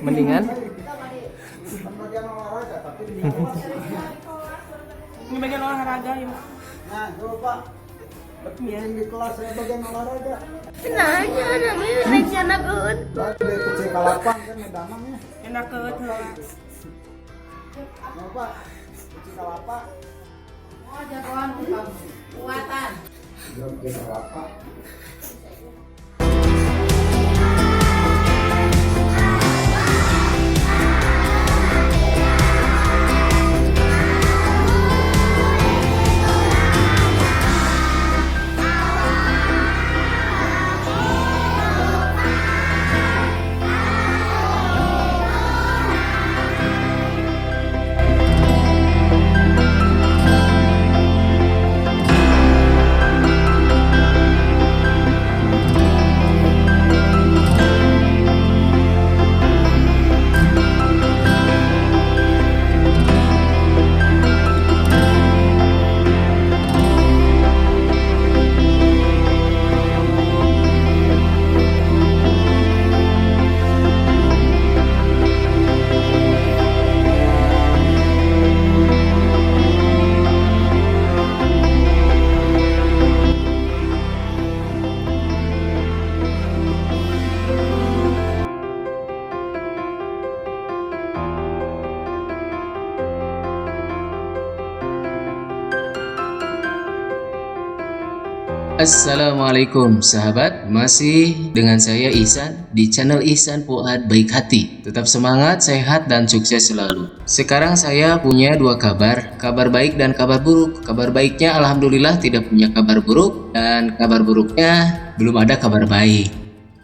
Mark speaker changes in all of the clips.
Speaker 1: Mendingan
Speaker 2: Ini bagian olahraga ya.
Speaker 3: Nah, coba Pak. Yang di kelas saya bagian olahraga.
Speaker 4: Kenanya namanya rencana keun.
Speaker 3: Dari kecil kalapan kan ada namanya.
Speaker 2: Enak ke tuh.
Speaker 3: Nah, Pak. Kecil kalapa.
Speaker 4: Oh, jagoan kuatan.
Speaker 3: Kecil kalapa.
Speaker 1: Assalamualaikum sahabat, masih dengan saya Ihsan di channel Ihsan Fuad Baik Hati. Tetap semangat, sehat, dan sukses selalu. Sekarang saya punya dua kabar baik dan kabar buruk. Kabar baiknya alhamdulillah tidak punya kabar buruk, dan kabar buruknya belum ada kabar baik.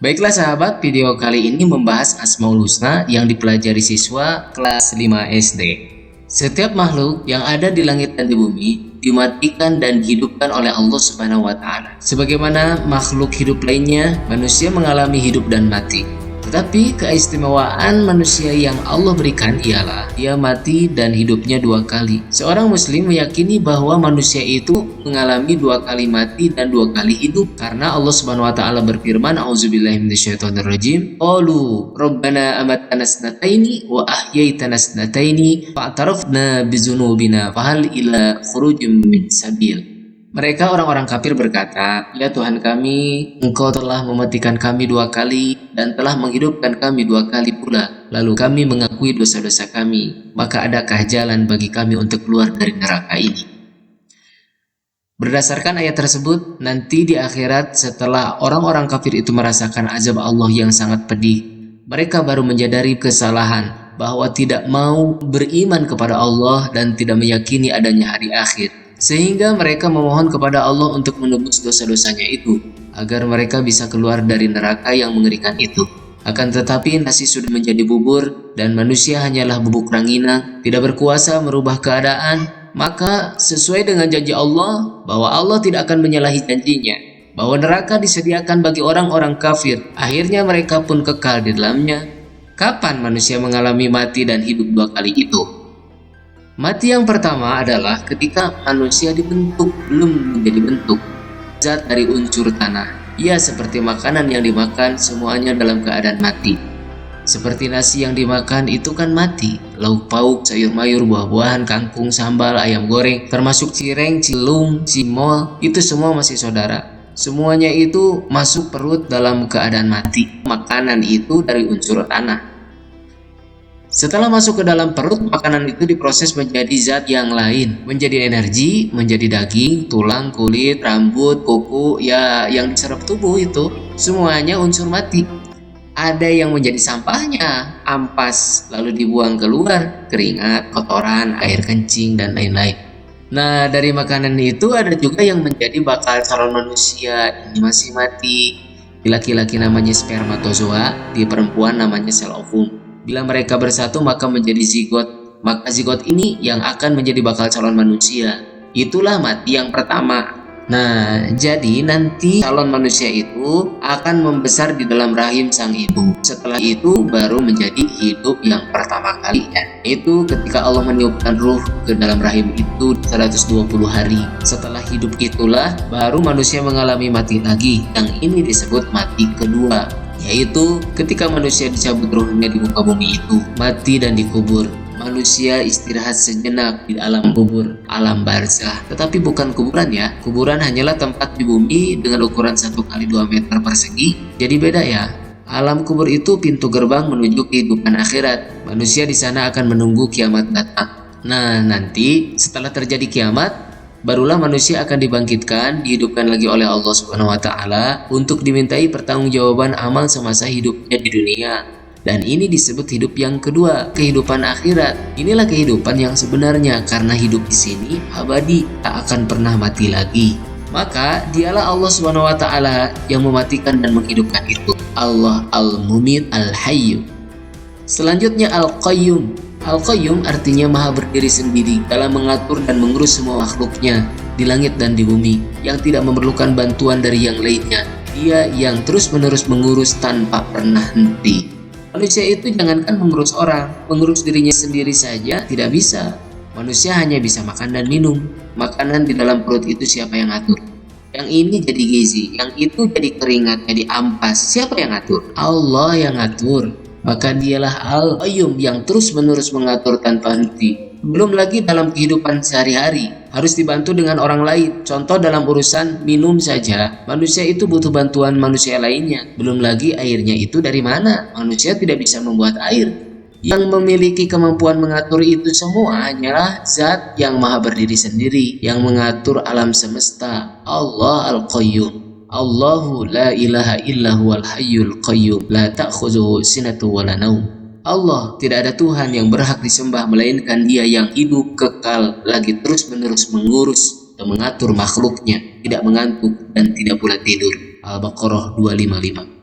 Speaker 1: Baiklah sahabat, video kali ini membahas Asmaul Husna yang dipelajari siswa kelas 5 SD. Setiap makhluk yang ada di langit dan di bumi dimatikan dan dihidupkan oleh Allah Subhanahu wa Ta'ala. Sebagaimana makhluk hidup lainnya, manusia mengalami hidup dan mati. Tetapi keistimewaan manusia yang Allah berikan ialah dia mati dan hidupnya dua kali. Seorang muslim meyakini bahwa manusia itu mengalami dua kali mati dan dua kali hidup, karena Allah Subhanahu wa Ta'ala berfirman, A'udzubillahi minasyaitonirrajim, qalu rabbana amatana snataini wa ahyaitana snataini fa'tarafna bizunubina fahal ila khurujim min sabil. Mereka orang-orang kafir berkata, "Ya Tuhan kami, Engkau telah mematikan kami dua kali dan telah menghidupkan kami dua kali pula. Lalu kami mengakui dosa-dosa kami. Maka adakah jalan bagi kami untuk keluar dari neraka ini?" Berdasarkan ayat tersebut, nanti di akhirat setelah orang-orang kafir itu merasakan azab Allah yang sangat pedih, mereka baru menyadari kesalahan bahwa tidak mau beriman kepada Allah dan tidak meyakini adanya hari akhir. Sehingga mereka memohon kepada Allah untuk menebus dosa-dosanya itu, agar mereka bisa keluar dari neraka yang mengerikan itu. Akan tetapi nasi sudah menjadi bubur, dan manusia hanyalah bubuk ranginang, tidak berkuasa merubah keadaan. Maka sesuai dengan janji Allah, bahwa Allah tidak akan menyalahi janjinya, bahwa neraka disediakan bagi orang-orang kafir, akhirnya mereka pun kekal di dalamnya. Kapan manusia mengalami mati dan hidup dua kali itu? Mati yang pertama adalah ketika manusia dibentuk, belum menjadi bentuk. Zat dari unsur tanah. Ya, seperti makanan yang dimakan, semuanya dalam keadaan mati. Seperti nasi yang dimakan itu kan mati. Lauk pauk, sayur mayur, buah-buahan, kangkung, sambal, ayam goreng, termasuk cireng, cilung, cimol, itu semua masih saudara. Semuanya itu masuk perut dalam keadaan mati. Makanan itu dari unsur tanah. Setelah masuk ke dalam perut, makanan itu diproses menjadi zat yang lain, menjadi energi, menjadi daging, tulang, kulit, rambut, kuku, ya yang diserap tubuh itu semuanya unsur mati. Ada yang menjadi sampahnya, ampas, lalu dibuang keluar, keringat, kotoran, air kencing, dan lain-lain. Nah, dari makanan itu ada juga yang menjadi bakal calon manusia, ini masih mati. Di laki-laki namanya spermatozoa, di perempuan namanya sel ovum. Bila mereka bersatu maka menjadi zigot. Maka zigot ini yang akan menjadi bakal calon manusia. Itulah mati yang pertama. Nah, jadi nanti calon manusia itu akan membesar di dalam rahim sang ibu. Setelah itu baru menjadi hidup yang pertama kalinya. Itu ketika Allah meniupkan ruh ke dalam rahim itu 120 hari. Setelah hidup itulah baru manusia mengalami mati lagi. Yang ini disebut mati kedua. yaitu ketika manusia dicabut ruhnya di muka bumi itu, mati dan dikubur. Manusia istirahat sejenak di alam kubur, alam barzah. Tetapi bukan kuburan ya. Kuburan hanyalah tempat di bumi dengan ukuran 1 kali 2 meter persegi. Jadi beda ya. Alam kubur itu pintu gerbang menuju kehidupan akhirat. Manusia di sana akan menunggu kiamat datang. Nah, nanti setelah terjadi kiamat, barulah manusia akan dibangkitkan, dihidupkan lagi oleh Allah Subhanahu wa taala untuk dimintai pertanggungjawaban amal semasa hidupnya di dunia. Dan ini disebut hidup yang kedua, kehidupan akhirat. Inilah kehidupan yang sebenarnya, karena hidup di sini abadi, tak akan pernah mati lagi. Maka dialah Allah Subhanahu wa taala yang mematikan dan menghidupkan itu. Allah Al-Mumit Al-Hayyu. Selanjutnya Al-Qayyum. Al-Qayyum artinya maha berdiri sendiri dalam mengatur dan mengurus semua makhluknya di langit dan di bumi, yang tidak memerlukan bantuan dari yang lainnya. Dia yang terus-menerus mengurus tanpa pernah henti. Manusia itu jangankan mengurus orang, mengurus dirinya sendiri saja tidak bisa. Manusia hanya bisa makan dan minum. Makanan di dalam perut itu siapa yang atur? Yang ini jadi gizi, yang itu jadi keringat, jadi ampas. Siapa yang atur? Allah yang atur. Maka dialah Al-Qayyum yang terus-menerus mengatur tanpa henti. Belum lagi dalam kehidupan sehari-hari, harus dibantu dengan orang lain. Contoh dalam urusan minum saja, manusia itu butuh bantuan manusia lainnya. Belum lagi airnya itu dari mana? Manusia tidak bisa membuat air. Yang memiliki kemampuan mengatur itu semua hanyalah Zat yang maha berdiri sendiri, yang mengatur alam semesta, Allah Al-Qayyum. Allahu la ilaha illa huwal hayyul qayyum, la ta'khudhuhu sinatu wa la naum. Allah, tidak ada Tuhan yang berhak disembah melainkan Dia yang hidup kekal, lagi terus-menerus mengurus dan mengatur makhluknya, tidak mengantuk dan tidak pula tidur. Al-Baqarah 255.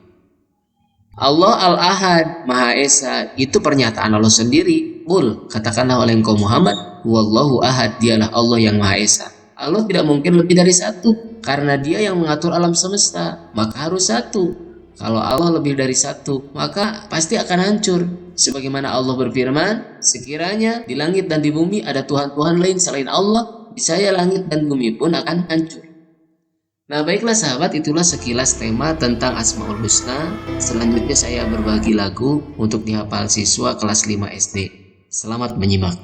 Speaker 1: Allah Al-Ahad, Maha Esa, itu pernyataan Allah sendiri. Qul, katakanlah oleh engkau Muhammad, Wallahu Ahad, dialah Allah yang Maha Esa. Allah tidak mungkin lebih dari satu, karena Dia yang mengatur alam semesta, maka harus satu. Kalau Allah lebih dari satu, maka pasti akan hancur. Sebagaimana Allah berfirman, sekiranya di langit dan di bumi ada Tuhan-Tuhan lain selain Allah, niscaya langit dan bumi pun akan hancur. Nah baiklah sahabat, itulah sekilas tema tentang Asmaul Husna. Selanjutnya saya berbagi lagu untuk dihafal siswa kelas 5 SD. Selamat menyimak.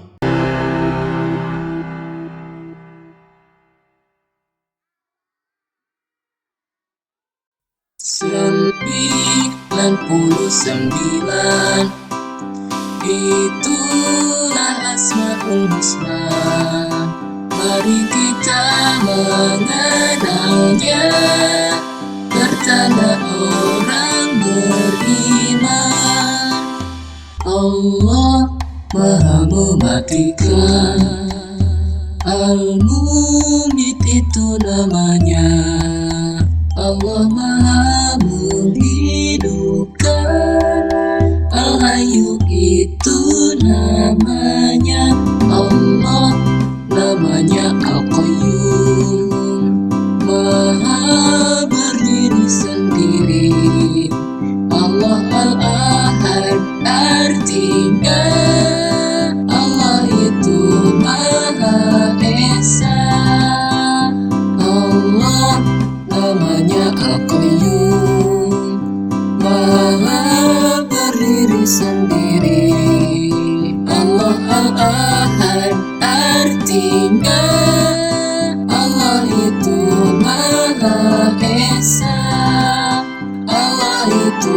Speaker 1: Sembilan puluh sembilan, itulah Asmaul Husna. Mari kita mengenalnya, bertanda orang beriman. Allah Maha mematikan, Al-Mumit itu namanya. Allah Maha menghidupkan, Al-Hayyu itu namanya. Allah namanya Al-Qayyum, Maha berdiri sendiri. Allah Al-Ahad artinya Allah itu Maha Esa. Allah namanya Al-Qayyum, Maha berdiri sendiri. Allah Al-Ahad artinya Allah itu Maha Esa. Allah itu